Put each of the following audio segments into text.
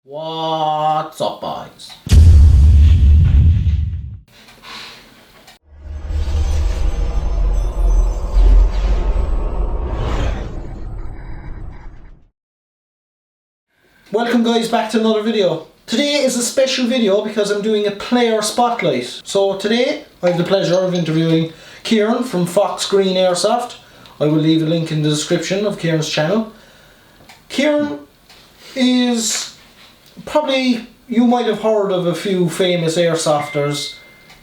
What's up, boys? Welcome guys back to another video. Today is a special video because I'm doing a player spotlight. So today I have the pleasure of interviewing Kieran from Fox Green Airsoft. I will leave a link in the description of Kieran's channel. Kieran is probably, you might have heard of a few famous airsofters.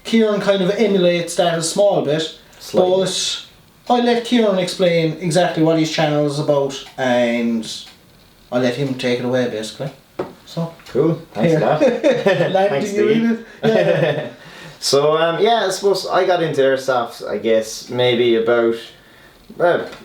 Kieran kind of emulates that a small bit. Slightly. But I'll let Kieran explain exactly what his channel is about and I'll let him take it away basically. So cool, thanks for that. Landing you in it. Yeah. So yeah, I suppose I got into airsoft, I guess, maybe about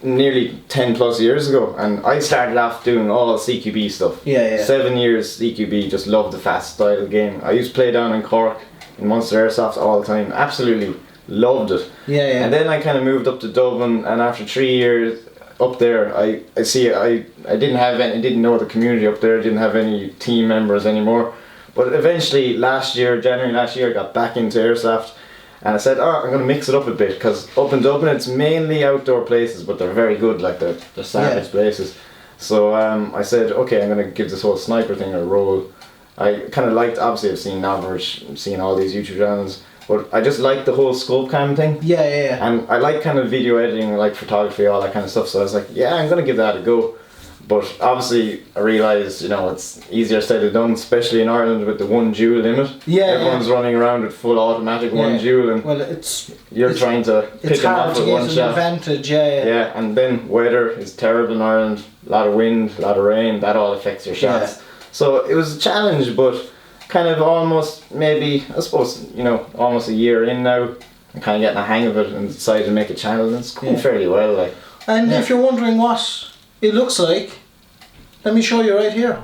nearly 10 plus years ago, and I started off doing all CQB stuff. Yeah. 7 years CQB, just loved the fast style game. I used to play down in Cork in Munster Airsoft all the time, absolutely loved it. Yeah. And then I kind of moved up to Dublin, and after 3 years up there, I didn't have any, didn't know the community up there, didn't have any team members anymore. But eventually January last year, I got back into airsoft, and I said, I'm going to mix it up a bit, because up in Dublin it's mainly outdoor places, but they're very good, like they're savage places. So I said, okay, I'm going to give this whole sniper thing a roll. I kind of liked, obviously I've seen Novritsch, I've seen all these YouTube channels, but I just like the whole scope cam thing. Yeah. And I like kind of video editing, like photography, all that kind of stuff, so I was like, yeah, I'm going to give that a go. But obviously I realised, you know, it's easier said than done, especially in Ireland with the 1 joule limit. Yeah. Everyone's running around with full automatic 1 joule, and you're trying to pick them off with one shot. Advantage, yeah. Yeah, and then weather is terrible in Ireland, a lot of wind, a lot of rain, that all affects your shots. Yeah. So it was a challenge, but kind of almost, maybe, I suppose, you know, almost a year in now, I'm kind of getting a hang of it and decided to make a channel, and it's going fairly well. Like. And if you're wondering what it looks like, let me show you right here.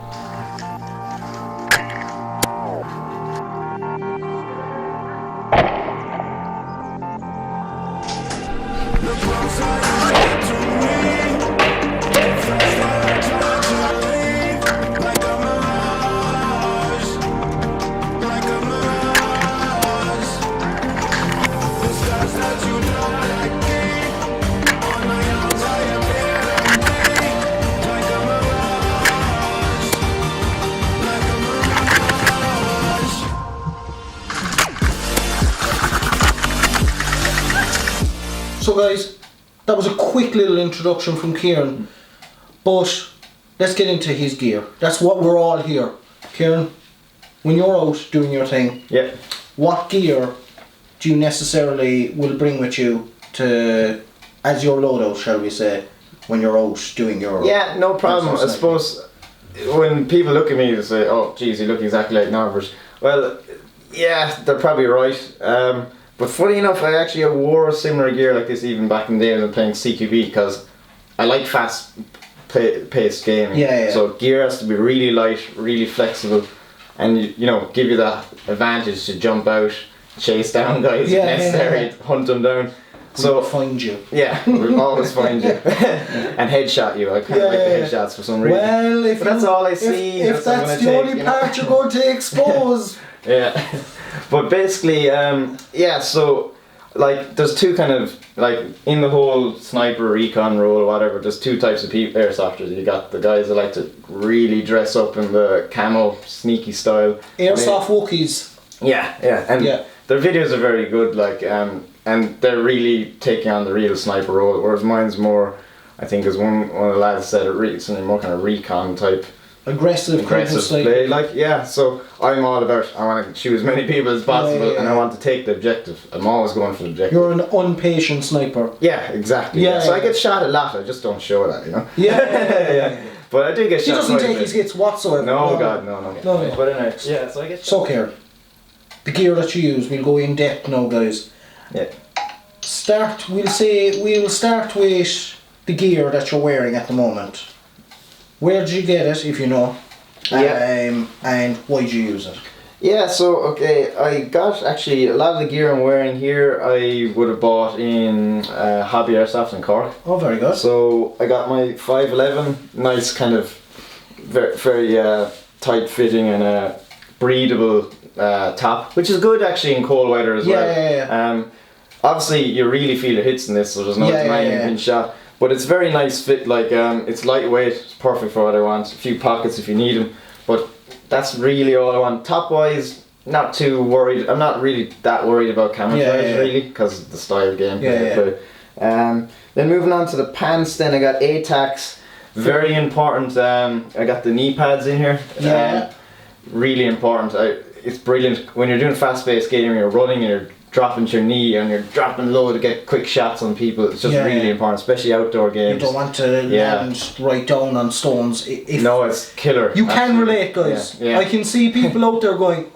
So guys, that was a quick little introduction from Kieran, but let's get into his gear. That's what we're all here. Kieran, when you're out doing your thing, what gear do you necessarily will bring with you to, as your loadout, shall we say, when you're out doing your... Yeah, no problem. I suppose when people look at me they say, oh geez, you look exactly like Novritsch. Well, yeah, they're probably right. But funny enough, I actually wore similar gear like this even back in the day when I was playing CQB, because I like fast paced gaming. Yeah. So gear has to be really light, really flexible, and you know, give you that advantage to jump out, chase down guys if necessary, hunt them down. So find you. Yeah, we'll always find you. And headshot you. I kind of like the headshots for some reason. Well, if that's all I see. If that's the only part you're going to expose. Yeah. But basically, yeah, so like there's two kind of, like in the whole sniper recon role or whatever, there's two types of airsofters. You got the guys that like to really dress up in the camo sneaky style. Airsoft Wookiees. Yeah, and their videos are very good, like and they're really taking on the real sniper role, whereas mine's more, I think as one of the lads said, it's more kind of recon type. Aggressive play, like, yeah, so I'm all about, I want to shoot as many people as possible, and I want to take the objective. I'm always going for the objective. You're an impatient sniper. Yeah, exactly. So I get shot a lot, I just don't show that, you know? Yeah. But I do get shot. He doesn't take his hits whatsoever. No, God, no. But anyway, yeah, so I get shot. So here, the gear that you use, we'll go in depth now, guys. Yeah. We'll start with the gear that you're wearing at the moment. Where did you get it, if you know? And why did you use it? Yeah, so okay, I got actually a lot of the gear I'm wearing here I would have bought in Hobby Airsoft in Cork. Oh, very good. So I got my 511, nice kind of very tight fitting and a breathable top, which is good actually in cold weather as well. Yeah. Obviously, you really feel your hits in this, so there's no denying pin shot. But it's very nice fit. Like it's lightweight. It's perfect for what I want. A few pockets if you need them. But that's really all I want. Top wise, not too worried. I'm not really that worried about camouflage really, because of the style gameplay. Then moving on to the pants. Then I got ATACs. Very important. I got the knee pads in here. Really important. It's brilliant when you're doing fast-paced gaming. You're running and you're dropping to your knee and you're dropping low to get quick shots on people. It's just really important, especially outdoor games. You don't want to land right down on stones. No, it's killer. You can relate, guys. I can see people out there going,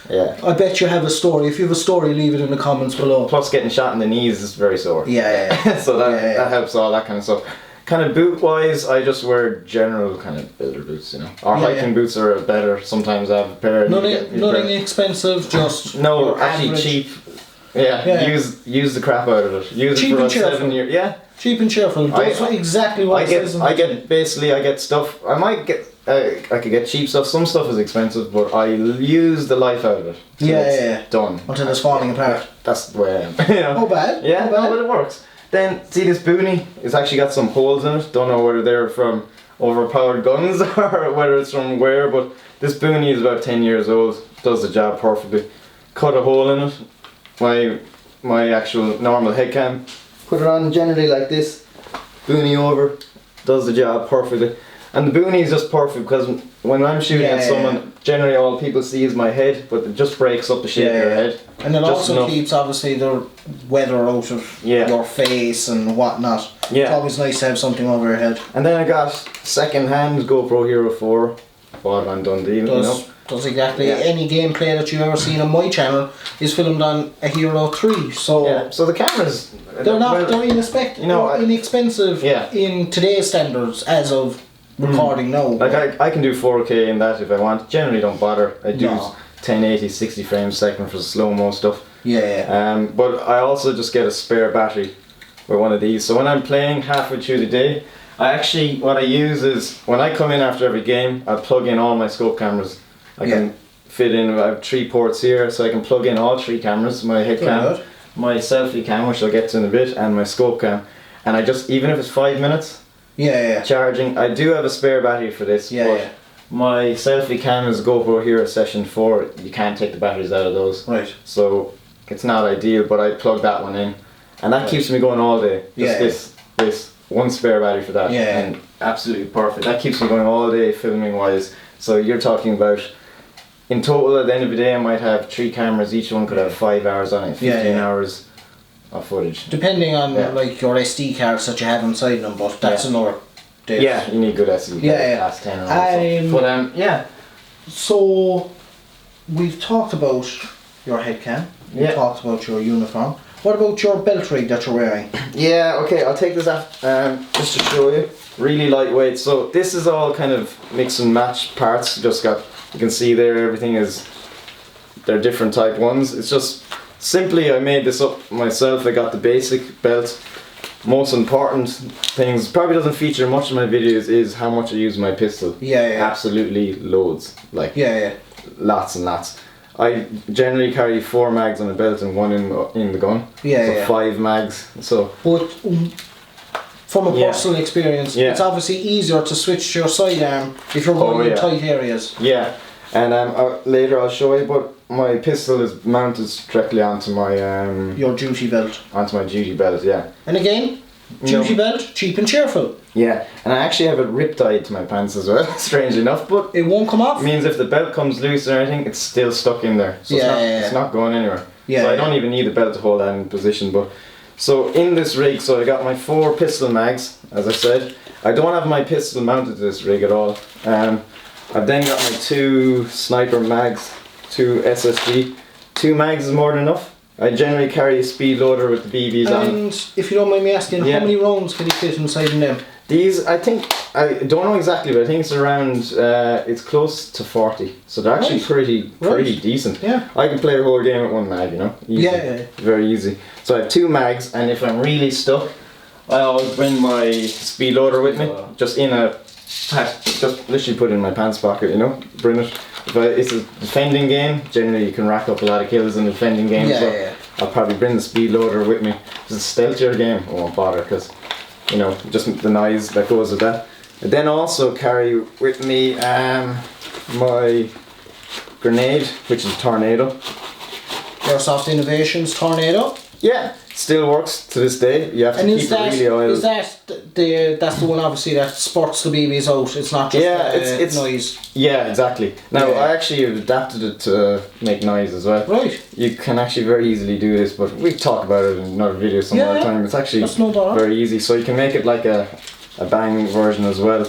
I bet you have a story. If you have a story, leave it in the comments below. Plus getting shot in the knees is very sore. So that helps, all that kind of stuff. Kind of boot wise, I just wear general kind of builder boots, you know. Our hiking boots are better. Sometimes I have a pair. Nothing expensive, just actually average. Cheap. Use the crap out of it. Use cheap it for and about cheerful. 7 years. Cheap and cheerful. That's exactly what I get stuff. I might get. I could get cheap stuff. Some stuff is expensive, but I use the life out of it. It's done until it's falling apart. That's the way I am. You know? No bad. Yeah, no, but it works. Then see this Boonie. It's actually got some holes in it. Don't know whether they're from overpowered guns or whether it's from where, but this Boonie is about 10 years old. Does the job perfectly. Cut a hole in it. My actual normal head cam. Put it on generally like this. Boonie over. Does the job perfectly. And the Boonie is just perfect because when I'm shooting at someone, generally all people see is my head, but it just breaks up the shape of your head. And it just also keeps obviously the weather out of your face and whatnot. It's always nice to have something over your head. And then I got second-hand GoPro Hero 4. Bought on Dundee, does exactly any gameplay that you've ever seen on my channel is filmed on a Hero 3. So so the cameras, they're inexpensive in today's standards as of recording now. Like I can do 4K in that if I want. Generally don't bother. I do 1080 60 frames a second for slow-mo stuff. But I also just get a spare battery with one of these. So when I'm playing halfway through the day, what I use is when I come in after every game, I plug in all my scope cameras. I can fit in. I have 3 ports here, so I can plug in all 3 cameras: my head cam, my selfie cam, which I'll get to in a bit, and my scope cam. And I just, even if it's 5 minutes. Charging. I do have a spare battery for this, but my selfie cam is GoPro Hero Session 4. You can't take the batteries out of those. So it's not ideal, but I plug that one in, and that keeps me going all day. Just this one spare battery for that, and absolutely perfect. That keeps me going all day filming wise. So you're talking about, in total at the end of the day, I might have 3 cameras. Each one could have 5 hours on it, 15 hours. Of footage. Depending on like your SD cards that you have inside them, but that's another day. Yeah, you need good SD cards. Last 10 hours. So we've talked about your head cam. We've talked about your uniform. What about your belt rig that you're wearing? Okay, I'll take this off just to show you. Really lightweight. So this is all kind of mix and match parts. You can see there, everything is, they're different type ones. It's just simply, I made this up myself. I got the basic belt. Most important things, probably doesn't feature much in my videos, is how much I use my pistol. Absolutely loads. Lots and lots. I generally carry 4 mags on the belt and 1 in the gun. So 5 mags. But from a personal experience, it's obviously easier to switch to your sidearm if you're going in tight areas. And later I'll show you, but my pistol is mounted directly onto my your duty belt. Onto my duty belt, And again, duty belt, cheap and cheerful. And I actually have it rip-tied to my pants as well, strangely enough, but it won't come off. It means if the belt comes loose or anything, it's still stuck in there. So it's not going anywhere. So I don't even need the belt to hold that in position. But so in this rig, so I got my 4 pistol mags, as I said. I don't have my pistol mounted to this rig at all. I've then got my 2 sniper mags, 2 SSG. 2 mags is more than enough. I generally carry a speed loader with the BBs on. And if you don't mind me asking, how many rounds can you fit inside them? These, I don't know exactly, but I think it's around, it's close to 40. So they're actually pretty decent. I can play a whole game with 1 mag, you know. Easy. Very easy. So I have 2 mags, and if I'm really stuck, I always bring my speed loader with me, just in a just literally put it in my pants pocket, you know, bring it. If it's a defending game, generally you can rack up a lot of kills in a defending game, so I'll probably bring the speed loader with me. If it's a stealthier game, I won't bother because, you know, just the noise that goes with that. I then also carry with me my grenade, which is Tornado. Airsoft Innovations Tornado. Yeah, still works to this day. You have to keep it really oiled. Is that's the one obviously that spurts the BBs out? It's not just it's noise. Yeah, exactly. Now I actually have adapted it to make noise as well. Right. You can actually very easily do this, but we talk about it in another video some other time. It's actually very easy. So you can make it like a bang version as well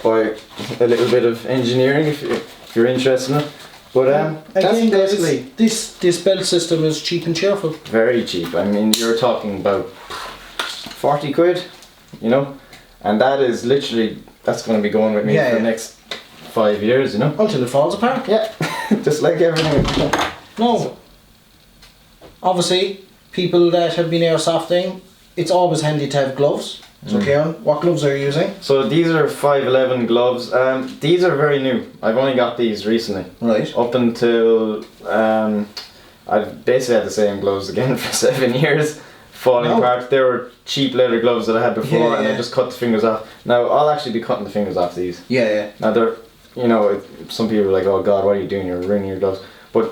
by a little bit of engineering if you're interested in it. But that's basically this belt system is cheap and cheerful. Very cheap. I mean, you're talking about 40 quid, you know, and that is literally that's going to be going with me for the next 5 years, you know, until it falls apart. Yeah, just like everything. No. Obviously, people that have been airsofting, it's always handy to have gloves. So Kieran, what gloves are you using? So these are 511 gloves. These are very new. I've only got these recently. Right. Up until I've basically had the same gloves again for 7 years, falling apart. They were cheap leather gloves that I had before, and I just cut the fingers off. Now I'll actually be cutting the fingers off these. Yeah. Now they're, you know, some people are like, oh God, what are you doing? You're ruining your gloves. But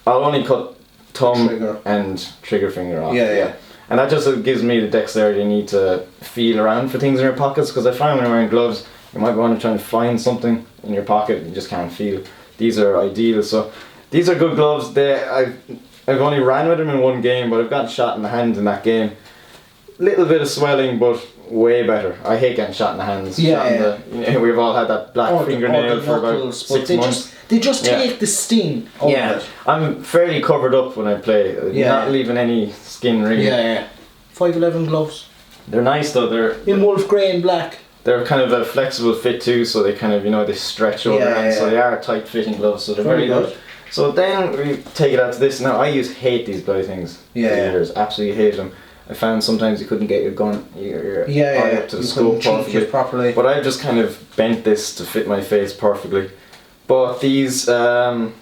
I'll only cut thumb and trigger finger off. Yeah. And that just gives me the dexterity you need to feel around for things in your pockets, because I find when you're wearing gloves, you might want to try and find something in your pocket and you just can't feel. These are ideal, so these are good gloves. I've only ran with them in one game, but I've gotten shot in the hand in that game. Little bit of swelling, but way better. I hate getting shot in the hands. We've all had that black fingernail for about 6 months. They just take the sting out of it. I'm fairly covered up when I play, not leaving any skin really. 511 gloves. They're nice though, they're in wolf grey and black. They're kind of a flexible fit too, so they kind of, you know, they stretch over and so they are tight fitting gloves, so they're very good. So then we take it out to this. Now I hate these bloody things for years, absolutely hate them. I found sometimes you couldn't get your gun, your eye up to the scope properly. But I've just kind of bent this to fit my face perfectly. But these Neuropol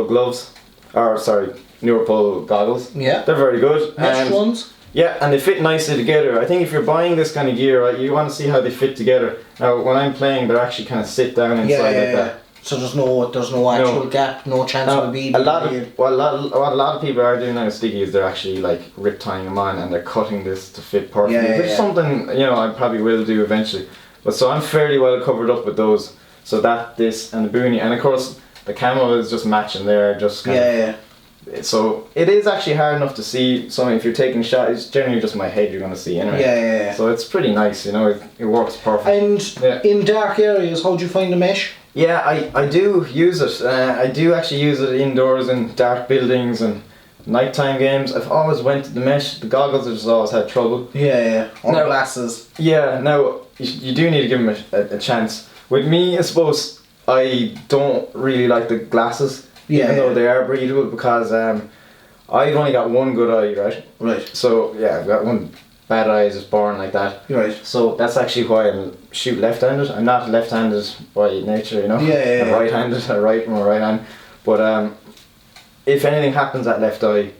gloves, Neuropol goggles, they're very good. Mesh ones? Yeah, and they fit nicely together. I think if you're buying this kind of gear, right, you want to see how they fit together. Now, when I'm playing, they actually kind of sit down inside like that. So there's no actual gap, no chance of a BB. What a lot of people are doing now with Stiggy is they're actually like rip tying them on and they're cutting this to fit perfectly, which is something, you know, I probably will do eventually. But so I'm fairly well covered up with those. So this and the Boonie, and of course the camo is just matching there, just kind of. So it is actually hard enough to see. So if you're taking shots, it's generally just my head you're going to see anyway. So it's pretty nice, you know. It works perfect. And in dark areas, how do you find the mesh? Yeah, I do use it. I do actually use it indoors in dark buildings and nighttime games. I've always went to the mesh. The goggles have just always had trouble. Or glasses. Yeah, now you do need to give them a chance. With me, I suppose I don't really like the glasses, even though they are breathable, because I've only got one good eye, right? So yeah, I've got one bad eye, just born like that. So that's actually why I shoot left-handed. I'm not left-handed by nature, you know. I'm right-handed. I write with my right hand, but if anything happens at left eye,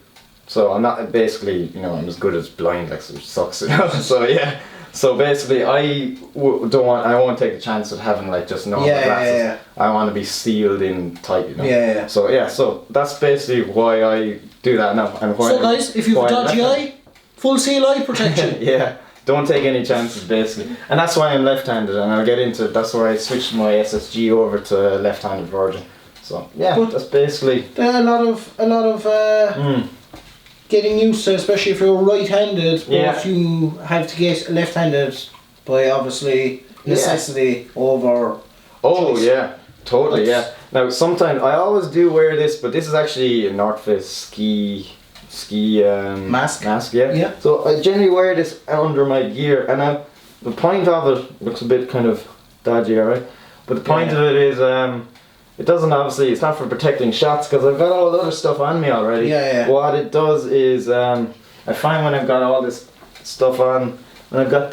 so I'm not basically, you know, I'm as good as blind, like, which sucks, you know. So yeah. So basically, I won't take the chance of having like just normal glasses. I want to be sealed in tight, you know. So that's basically why I do that now. So guys, if you've a dodgy eye, full seal eye protection. Don't take any chances basically, and that's why I'm left-handed, and I'll get into it. That's why I switched my SSG over to left-handed version. So that's basically a lot of. Getting used to, especially if you're right-handed, but you have to get left-handed by obviously necessity over. Totally. Now sometimes I always do wear this, but this is actually a North Face ski mask. So I generally wear this under my gear, and the point of it looks a bit kind of dodgy, alright? But the point of it is it doesn't obviously, it's not for protecting shots because I've got all the other stuff on me already. What it does is, I find when I've got all this stuff on, and I've got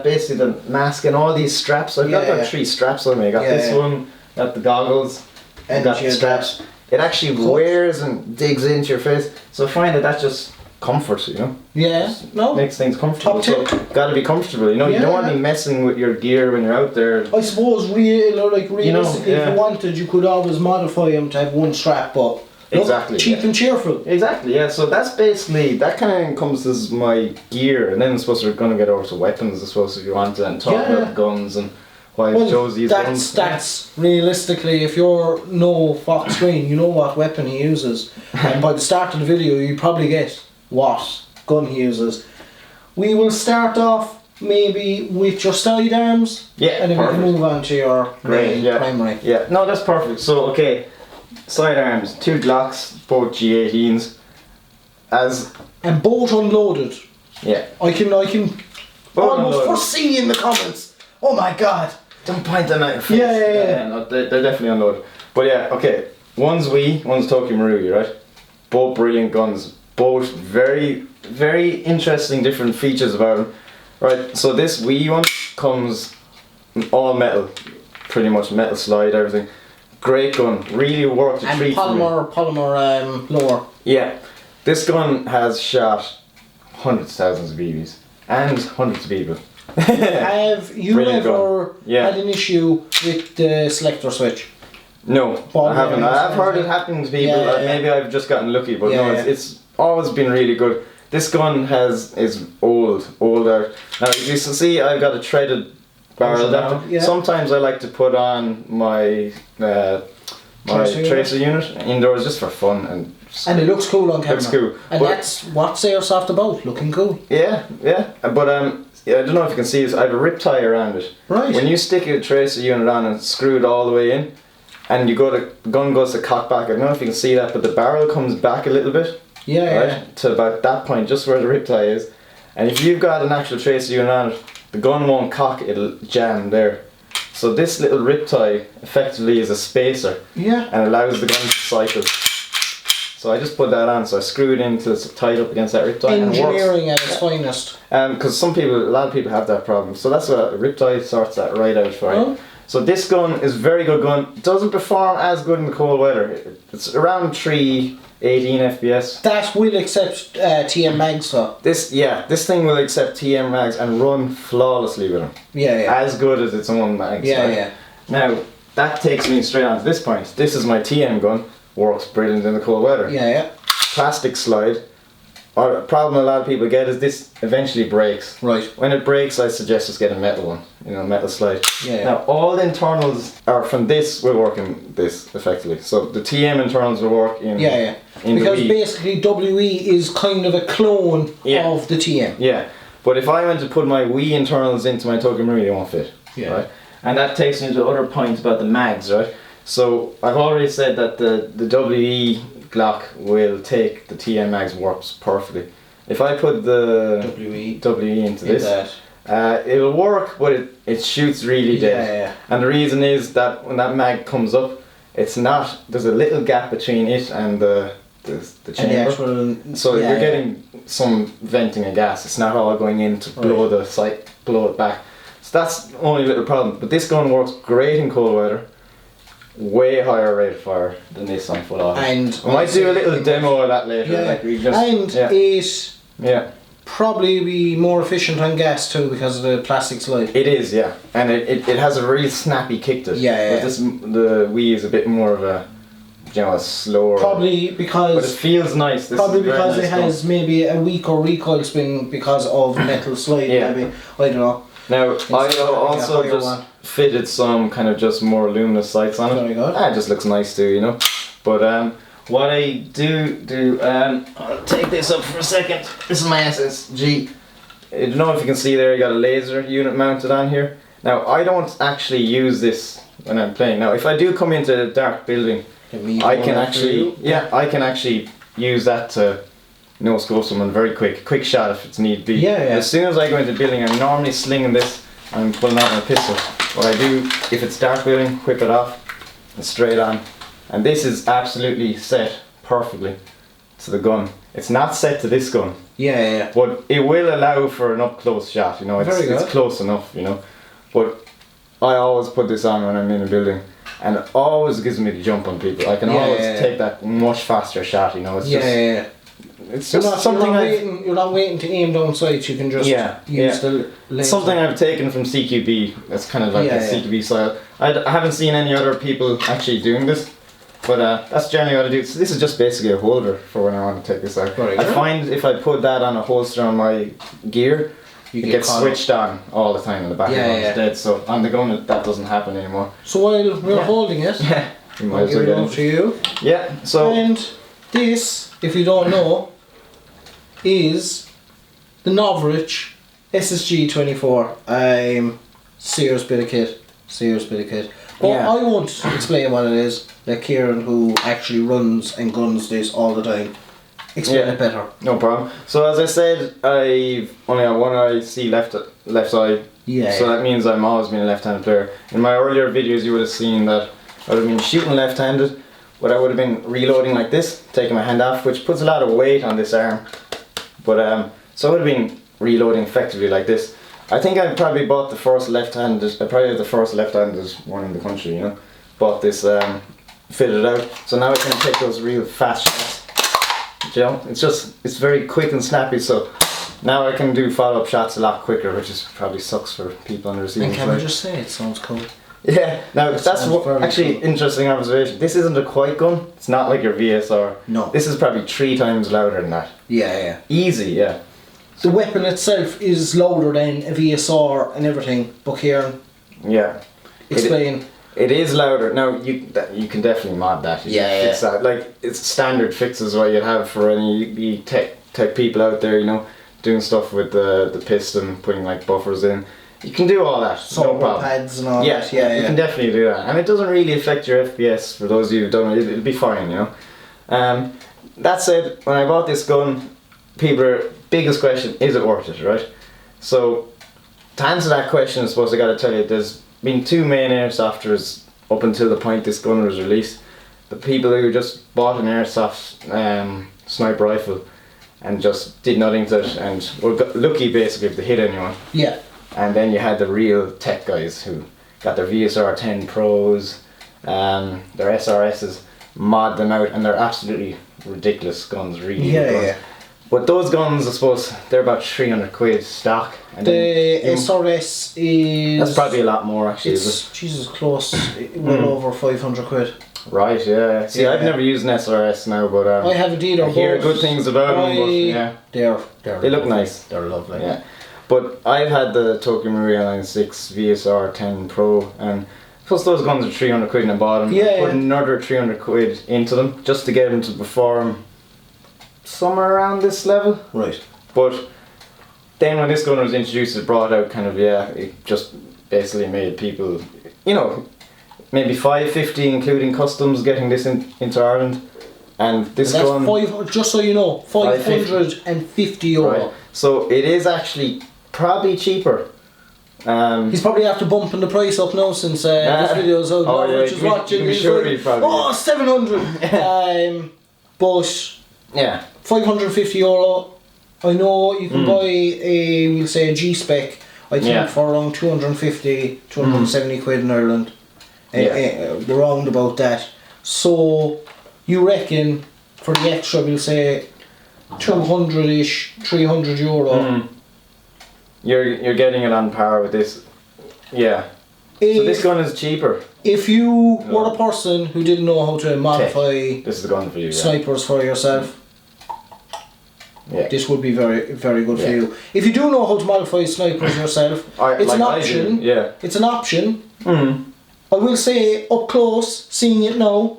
basically the mask and all these straps. I've got about 3 straps on me. I got this one, got the goggles, and got the straps. It actually wears and digs into your face. So I find that that's just comfort, you know. Yeah, no. Makes things comfortable. Top tip. So gotta be comfortable, you know. You don't want to be messing with your gear when you're out there. I suppose realistically, you know, if you wanted, you could always modify them to have one strap, but exactly cheap and cheerful. Exactly, yeah. So that's basically that kind of encompasses my gear, and then I suppose we're gonna get over to weapons. I suppose if you want to, and talk about guns and why I chose these guns. That's realistically, if you're no Fox Green, you know what weapon he uses, and by the start of the video, you probably get what gun he uses. We will start off maybe with your sidearms, and then we can move on to your primary. Yeah, no, that's perfect. So okay, sidearms, 2 Glocks, both G18s, and both unloaded. Yeah, I can almost foresee in the comments. Oh my god! Don't point them at your face. Yeah. No, they're definitely unloaded. But yeah, okay. One's Wii, one's Tokyo Marugi, right? Both brilliant guns. Both very, very interesting different features about them. Right, so this Wii one comes all metal. Pretty much metal slide, everything. Great gun. Really worked a treat for me. Polymer lower. Yeah. This gun has shot hundreds of thousands of BBs. And hundreds of people. Have you ever had an issue with the selector switch? No, I haven't. I've heard it happen to people. Maybe I've just gotten lucky, but no, it's always been really good. This gun is old out. Now you can see I've got a threaded barrel down. Sometimes I like to put on my tracer unit indoors just for fun and it looks cool on camera. Looks cool. And that's what's Airsoft about, looking cool. Yeah. But I don't know if you can see this, I have a rip tie around it. Right. When you stick a tracer unit on and screw it all the way in, and the gun goes to cock back, I don't know if you can see that, but the barrel comes back a little bit. To about that point, just where the rip tie is. And if you've got an actual tracer unit on it, the gun won't cock, it'll jam there. So this little rip tie effectively is a spacer. And allows the gun to cycle. So I just put that on, so I screw it in until it's tied up against that rip tie. Engineering at its finest. Because a lot of people have that problem. So that's what a rip tie sorts that right out for you. So this gun is a very good gun. It doesn't perform as good in the cold weather. It's around 318 FPS. That will accept TM mags though. This thing will accept TM mags and run flawlessly with them. As good as its own mags. Now that takes me straight on to this point. This is my TM gun. Works brilliant in the cold weather. Plastic slide. A problem a lot of people get is this eventually breaks. Right. When it breaks, I suggest just get a metal one. Metal slide. Now all the internals are from this will work in this effectively. So the TM internals will work in. Because basically WE is kind of a clone of the TM. But if I went to put my Wii internals into my Tokyo Marugi, they won't fit. Right. And that takes me to the other point about the mags, right? So I've already said that the WE Glock will take the TM mags, works perfectly. If I put the WE into this, it'll work, but it shoots really dead. And the reason is that when that mag comes up, there's a little gap between it and the chamber. So you're getting some venting of gas. It's not all going in to blow it back. So that's the only little problem. But this gun works great in cold weather. Way higher rate of fire than this on full auto. And I might do a little demo of that later. It probably be more efficient on gas too because of the plastic slide. It is, and it has a really snappy kick to it. But the Wii is a bit more of a slower. Probably because. But it feels nice. Probably because it has maybe a weaker recoil spin because of metal slide. Maybe I don't know. Now I also just fitted some kind of just more luminous sights on it. Very good. It just looks nice too, But what I do, I'll take this up for a second. This is my SSG. I don't know if you can see there, you got a laser unit mounted on here. Now I don't actually use this when I'm playing. Now if I do come into a dark building, I can actually use that to no-scope someone very quick shot if it's need be. As soon as I go into the building, I'm normally slinging this and pulling out my pistol. What I do, if it's dark building, whip it off and straight on. And this is absolutely set perfectly to the gun. It's not set to this gun. Yeah. But it will allow for an up close shot. You know, it's close enough. You know, but I always put this on when I'm in a building, and it always gives me the jump on people. I can always take that much faster shot. You know, it's just it's just something you're not waiting to aim down sights. You can just use the laser. Something I've taken from CQB. That's kind of like a CQB style. I haven't seen any other people actually doing this, but that's generally what I do. So this is just basically a holder for when I want to take this out. I find if I put that on a holster on my gear, it gets switched on all the time in the back of the gun instead. So on the gun that doesn't happen anymore. So while we're holding it, I'll give it over to you. Yeah. So and this, if you don't know, is the Novritsch SSG24. Serious bit of kit. But I won't explain what it is. Let Kieran, who actually runs and guns this all the time, explain it better. No problem. So as I said, I've only got one eye, see left eye. So that means I'm always been a left-handed player. In my earlier videos, you would have seen that I would have been shooting left-handed, but I would have been reloading like this, taking my hand off, which puts a lot of weight on this arm. But so I would have been reloading effectively like this. I think I probably bought the first left-handed. I probably have the first left-handed one in the country. You know, bought this, fitted it out. So now I can take those real fast shots. You know, it's very quick and snappy. So now I can do follow-up shots a lot quicker, which is probably sucks for people on the receiving side. And can I just say, it sounds cool. Yeah, now that's actually interesting observation. This isn't a quiet gun. It's not like your VSR. No. This is probably 3 times louder than that. Yeah. Easy, yeah. The weapon itself is louder than a VSR and everything, but Kieran, explain. It is louder. Now you can definitely mod that. Fix that. Like it's standard fixes what you'd have for any tech people out there. You know, doing stuff with the piston, putting like buffers in. You can do all that. No problem. Pads and all that. Yeah, you can definitely do that, and it doesn't really affect your FPS. For those of you who don't know, it'll be fine. You know. That said, when I bought this gun, biggest question, is it worth it, right? So, to answer that question, I suppose I gotta tell you, there's been 2 main airsofters up until the point this gun was released. The people who just bought an airsoft sniper rifle and just did nothing to it and were lucky basically if they hit anyone. Yeah. And then you had the real tech guys who got their VSR 10 Pros, their SRSs, mod them out, and they're absolutely ridiculous guns, really good guns. But those guns, I suppose, they're about 300 quid stock. And the SRS is... That's probably a lot more actually. It's, Jesus, close, well over 500 quid. Right, yeah. See, I've never used an SRS now, but I haven't either. I hear good things about them, but they look nice. They're lovely. Yeah. But I've had the Tokyo Marui Line 6 VSR 10 Pro, and plus those guns are 300 quid and I bought them. I put another 300 quid into them just to get them to perform somewhere around this level. Right. But then when this gun was introduced, it brought out kind of, it just basically made people, you know, maybe 550 including customs getting this into Ireland. And this gun... just so you know, 550 euro. Right. So it is actually probably cheaper. He's probably after bumping the price up now since this video's out. Which is watching. He's like, 700. But yeah, 550 euro. I know you can buy we'll say a G-Spec, I think for around 250, 270 quid in Ireland. Around about that. So you reckon for the extra, we'll say 200-ish, 300 euro. You're getting it on par with this. Yeah. So this gun is cheaper. If you were a person who didn't know how to modify this is the gun for you, snipers for yourself, this would be very, very good for you. If you do know how to modify snipers yourself, it's an option. It's an option. I will say, up close, seeing it now,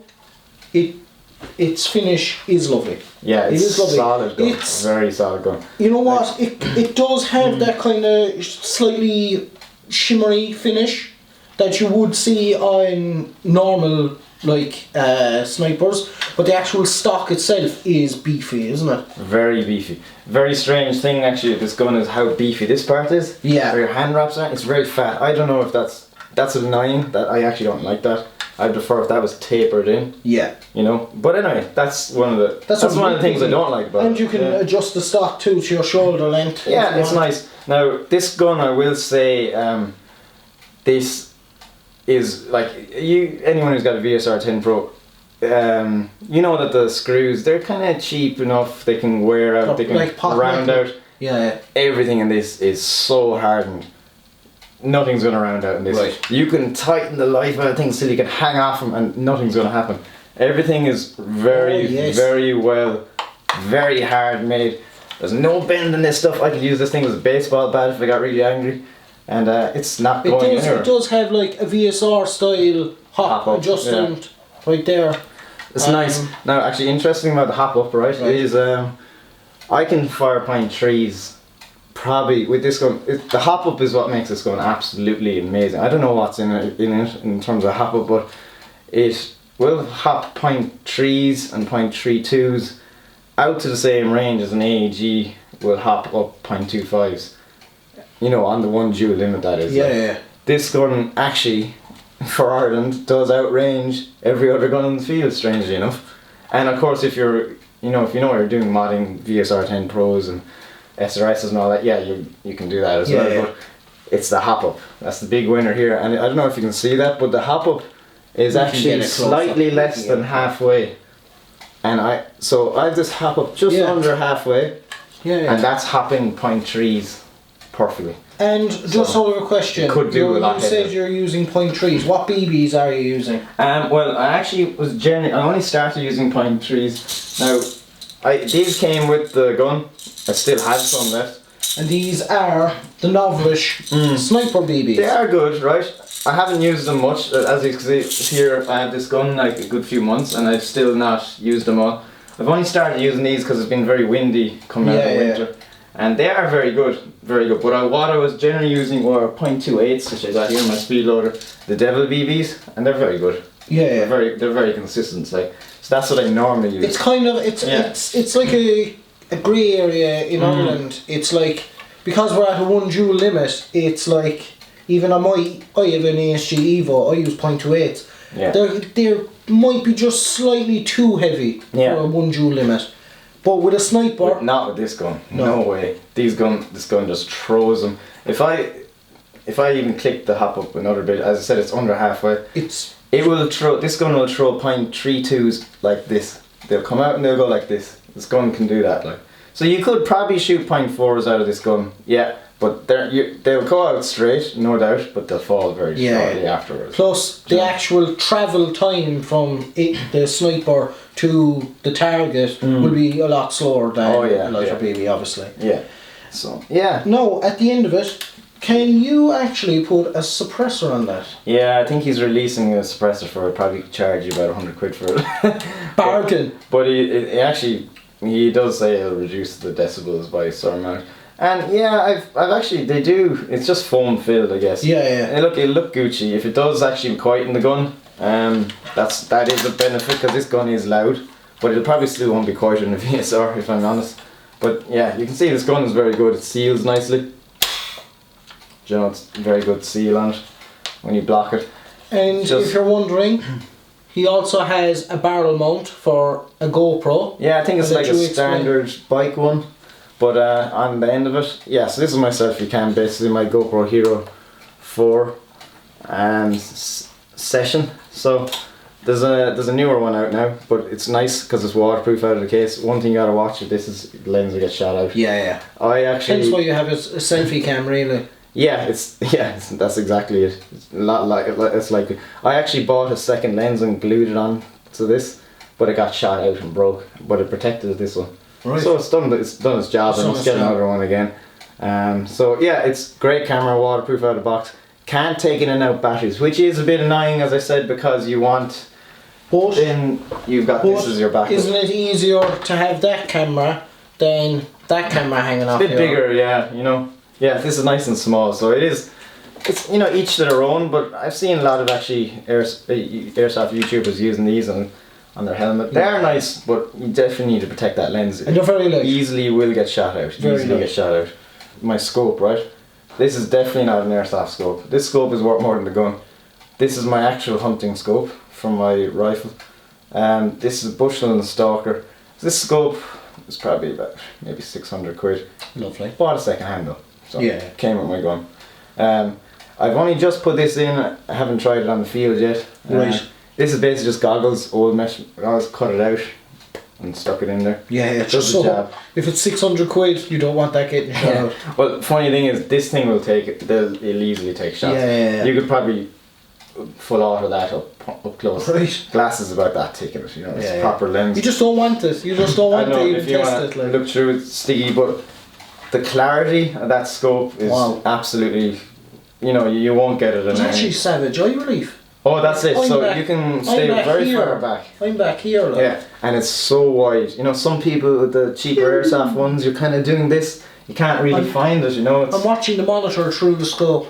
its finish is lovely. Yeah, it is lovely. Solid gun. It's very solid gun. You know what? It does have that kind of slightly shimmery finish that you would see on normal snipers, but the actual stock itself is beefy, isn't it? Very beefy. Very strange thing actually with this gun is how beefy this part is. Yeah. Where your hand wraps are, it's very fat. I don't know if that's annoying. That I actually don't like that. I'd prefer if that was tapered in. Yeah. You know, but anyway, that's one of the one of the things I don't like about it. And you can adjust the stock too to your shoulder length. Yeah, it's nice. Now this gun, I will say, this is like anyone who's got a VSR 10 Pro. You know that the screws, they're kind of cheap enough. They can wear out. They can like round out. Yeah. Everything in this is so hardened. Nothing's going to round out in this. Right. You can tighten the life out of things till you can hang off them and nothing's going to happen. Everything is very well, very hard made. There's no bend in this stuff. I could use this thing as a baseball bat if I got really angry. And it's not going anywhere. It does have like a VSR style hop adjustment right there. It's nice. Now actually interesting about the hop up, right. Is I can fire point trees. Probably with this gun, the hop up is what makes this gun absolutely amazing. I don't know what's in it in terms of hop up, but it will hop .3s and .32s out to the same range as an AEG will hop up .25s. You know, on the 1 dual limit that is. Yeah. This gun actually, for Ireland, does outrange every other gun in the field, strangely enough. And of course, if you're what you're doing, modding VSR 10 Pros and SRSs and all that, you can do that as well. But it's the hop up. That's the big winner here. And I don't know if you can see that, but the hop up is actually slightly less than halfway. And I just hop up just under halfway. And that's hopping .3s perfectly. And just sort of a question. You said you're using .3s. What BBs are you using? Well, I actually I only started using .3s. Now, these came with the gun. I still have some left. And these are the Novritsch Sniper BBs. They are good, right? I haven't used them much. As you can see here, I have this gun like a good few months and I've still not used them all. I've only started using these because it's been very windy coming out of winter. And they are very good, very good. But what I was generally using were .28s, which I got here in my speed loader, the Devil BBs, and they're very good. Yeah. They're very consistent. Like, so that's what I normally use. It's kind of it's like a grey area in Ireland. It's like, because we're at a 1 dual limit, it's like, even on I have an ASG Evo, I use .28s. Yeah. They might be just slightly too heavy for a 1 dual limit. But with a sniper... Not with this gun. No way. This gun just throws them. If I even click the hop up another bit, as I said, it's under halfway. This gun will throw .32s like this. They'll come out and they'll go like this. This gun can do that, like. So you could probably shoot .4s out of this gun. Yeah. But they'll go out straight, no doubt, but they'll fall very shortly afterwards. Plus, the actual travel time from the sniper to the target will be a lot slower than a lighter BB, obviously. Yeah. So, No, at the end of it, can you actually put a suppressor on that? Yeah, I think he's releasing a suppressor for it. Probably charge you about 100 quid for it. Bargain. But he does say he'll reduce the decibels by a certain amount. And I've actually, they do, it's just foam filled, I guess. It'll look Gucci. If it does actually quieten the gun, that is a benefit, because this gun is loud. But it'll probably still won't be quieter than a VSR, if I'm honest. But yeah, you can see this gun is very good. It seals nicely. You know, it's very good seal on it when you block it. And if you're wondering, he also has a barrel mount for a GoPro. Yeah, I think it's like a standard bike one. But on the end of it, so this is my selfie cam, basically my GoPro Hero 4 Session. So there's a newer one out now, but it's nice because it's waterproof out of the case. One thing you gotta watch if this is the lens will get shot out. Hence why you have a selfie cam, really. That's exactly it. It's not like I actually bought a second lens and glued it on to this, but it got shot out and broke. But it protected this one. Right. So it's done its job, and let's get another one again. It's great camera, waterproof out of the box. Can't take in and out batteries, which is a bit annoying, as I said, because you want. But then you've got this as your backup. Isn't it easier to have that camera than that camera hanging off? It's a bit bigger, this is nice and small, so it is. It's each to their own, but I've seen a lot of actually airsoft YouTubers using these on their helmet. They are nice, but you definitely need to protect that lens. And they're very light. Easily will get shot out. Get shot out. My scope, right? This is definitely not an airsoft scope. This scope is worth more than the gun. This is my actual hunting scope from my rifle. This is a Bushnell and Stalker. This scope is probably about maybe 600 quid. Lovely. Bought a second hand though, so Yeah. came with my gun. I've only just put this in. I haven't tried it on the field yet. Right. This is basically just goggles, old mesh goggles. Cut it out and stuck it in there. Yeah, Just so a jab. if it's 600 quid, you don't want that getting shot out. Well, funny thing is, this thing will take it. It'll easily take shots. Yeah. You could probably full auto that up close. Right. Glass is about that thick, you know. It's Yeah, proper lens. You just don't want it. You just don't I want know to even if you test want it. to Like. look through it, Stiggy, but the clarity of that scope is Wow. absolutely. You know, you won't get it in It's any. actually savage. Eye relief. Oh, that's it. I'm So back- you can I'm stay back very here. far back. I'm back here. Like. Yeah, and it's so wide. You know, some people with the cheaper airsoft ones, you're kind of doing this. You can't really find it. You know, it's. I'm watching the monitor through the scope.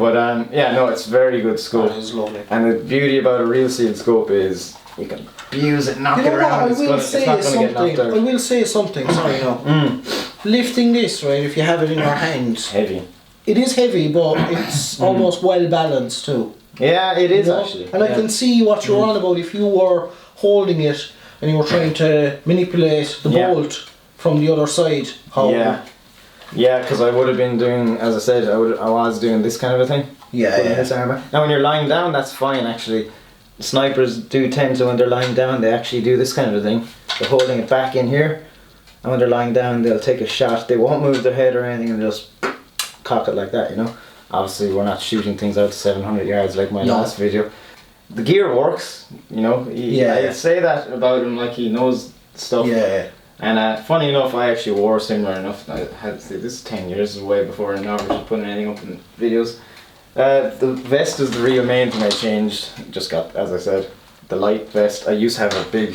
But yeah, no, it's very good scope. That is lovely. And the beauty about a real sealed scope is you can abuse it, knock You it know what? around. I It's will it's not say going to get knocked something. I out. will say something. Sorry, no. Lifting this, right? If you have it in your hand, Heavy. it is heavy, but it's almost well balanced too. Yeah, it is You know? actually. And I can see what you're on about. If you were holding it and you were trying to manipulate the bolt from the other side, how? Yeah, because I would have been doing, as I said, I was doing this kind of a thing. Putting this armor. Now, when you're lying down, that's fine actually. Snipers do tend to, when they're lying down, they actually do this kind of a thing. They're holding it back in here, and when they're lying down, they'll take a shot. They won't move their head or anything, and just cock it like that, you know. Obviously, we're not shooting things out to 700 yards like my last video. The gear works, you know. I say that about him like he knows stuff. Yeah. And funny enough, I actually wore similar enough. I had to say, this is 10 years, this is way before Novritsch was putting anything up in videos. The vest is the real main thing I changed. Just got, as I said, the light vest. I used to have a big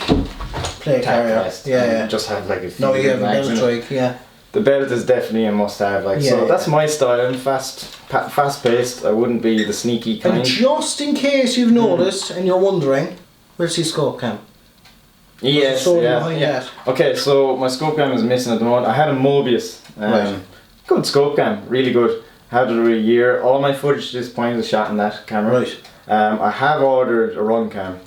Play carrier. vest. Yeah. Just have like a few No, you have a mags belt in it. strike. Yeah. The belt is definitely a must-have. Like so, that's my style. I'm fast-paced. I wouldn't be the sneaky kind. And just in case you've noticed and you're wondering, where's his scope cam? Yes, Story yeah. behind that. Okay, so my scope cam is missing at the moment. I had a Mobius. Right. Good scope cam, really good. Had it a year. All my footage to this point is shot in that camera. Right. I have ordered a run cam,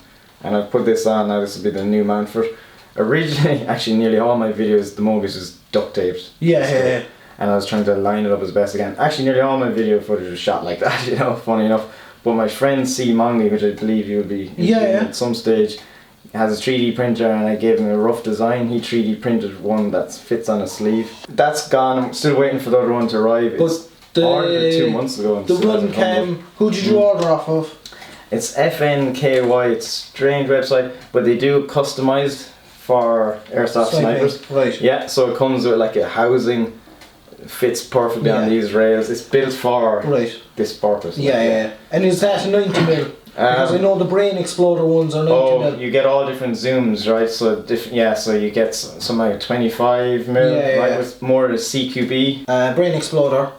and I've put this on now. This will be the new mount for it. Originally, actually, nearly all my videos, the Mobius is duct taped. Yeah. And I was trying to line it up as best I can. Actually, nearly all my video footage was shot like that, you know, funny enough. But my friend C. Mongy, which I believe you will be at some stage, has a 3D printer, and I gave him a rough design. He 3D printed one that fits on a sleeve. That's gone. I'm still waiting for the other one to arrive. It's ordered it 2 months ago. And the still run hasn't come up. cam, who did you order off of? It's FNKY. It's a strange website, but they do customized for airsoft snipers. Right. Yeah, so it comes with like a housing, fits perfectly on these rails. It's built for this purpose. Yeah. And is that a 90mm? Because I know the brain exploder ones are 90mm. You get all different zooms, right? So so you get some like 25mm, right? With more of a CQB. Brain exploder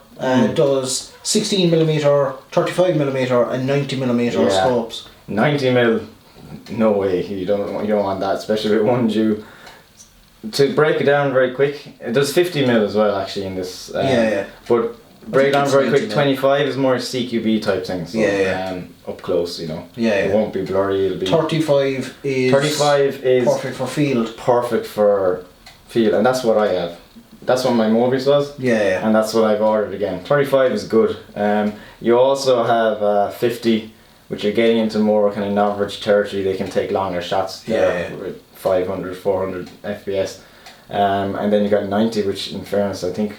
does 16mm, 35mm, and 90mm scopes. 90mm, no way. You don't want that, especially with one Jew. To break it down very quick, it does 50mm as well actually in this. But break it down very quick. 25 is more CQB type thing. So, up close, you know. It won't be blurry. It'll be 35 is perfect for field. Perfect for field, and that's what I have. That's what my Mobius was. And that's what I've ordered again. 35 is good. You also have 50, which you're getting into more kind of Novritsch territory. They can take longer shots there with 500, 400 FPS. And then you got 90, which in fairness I think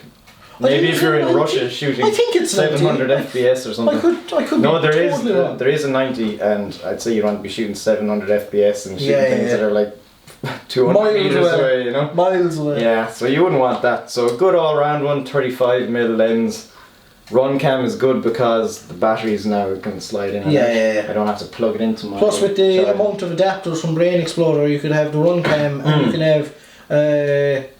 maybe if you're in Russia shooting I think it's 700 FPS or something. I could no, be totally wrong. there is a 90, and I'd say you want to be shooting 700 FPS and shooting things that are like 200 meters away, you know? Miles away. Yeah, so you wouldn't want that. So a good all-round one, 35mm lens. Run cam is good because the batteries now can slide in and out. I don't have to plug it into my... Plus with the amount of adapters from Brain Exploder, you could have the run cam and you can have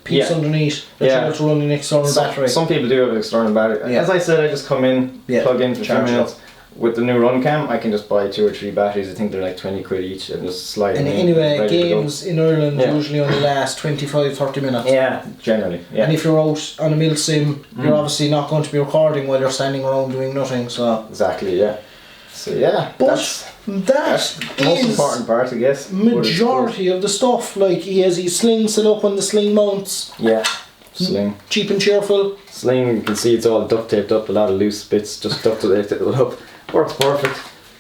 piece underneath that you have to run an external battery. Some people do have an external battery. As I said, I just come in, plug in for 2 minutes. With the new run cam, I can just buy 2 or 3 batteries. I think they're like 20 quid each, and just slide them in. Anyway, games in Ireland usually only last 25-30 minutes. Yeah, generally. Yeah. And if you're out on a mill sim, you're obviously not going to be recording while you're standing around doing nothing. So exactly, yeah. So yeah, but that's That's the most important part, I guess. Majority of the stuff. Like he has his sling set up on the sling mounts. Yeah, sling. Cheap and cheerful. Sling, you can see it's all duct taped up, a lot of loose bits, just duct taped it up. Works perfect.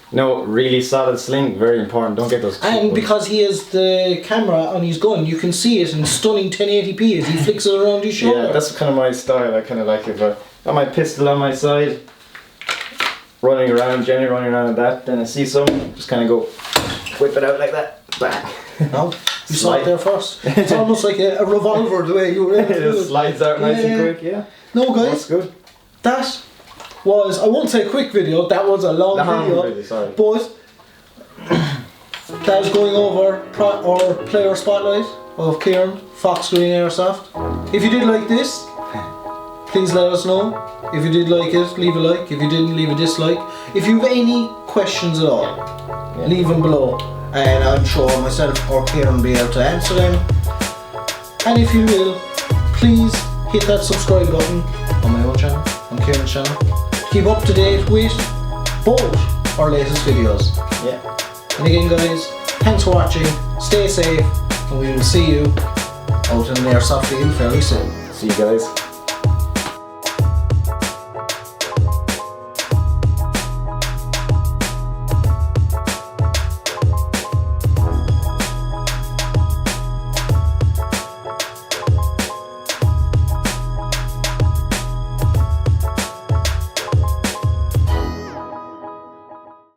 No, really solid sling, very important. Don't get those. And because he has the camera on his gun, you can see it in stunning 1080p as he flicks it around his shoulder. Yeah, that's kind of my style. I kind of like it. But got my pistol on my side, running around, generally running around like that. Then I see something, just kind of go whip it out like that. Bang. No, you saw it there first. It's almost like a revolver the way you were able to do it. Just slides out nice and quick. Yeah. No, guys. That's good. That was, I won't say a quick video, that was a long video, sorry. But that was going over our player spotlight of Kieran, Fox Green Airsoft. If you did like this, please let us know. If you did like it, leave a like. If you didn't, leave a dislike. If you have any questions at all, leave them below, and I'm sure myself or Kieran will be able to answer them. And if you will, please hit that subscribe button on my own channel, on Kieran's channel. Keep up to date with both our latest videos. Yeah. And again, guys, thanks for watching. Stay safe, and we will see you out in the airsoft field fairly soon. See you guys.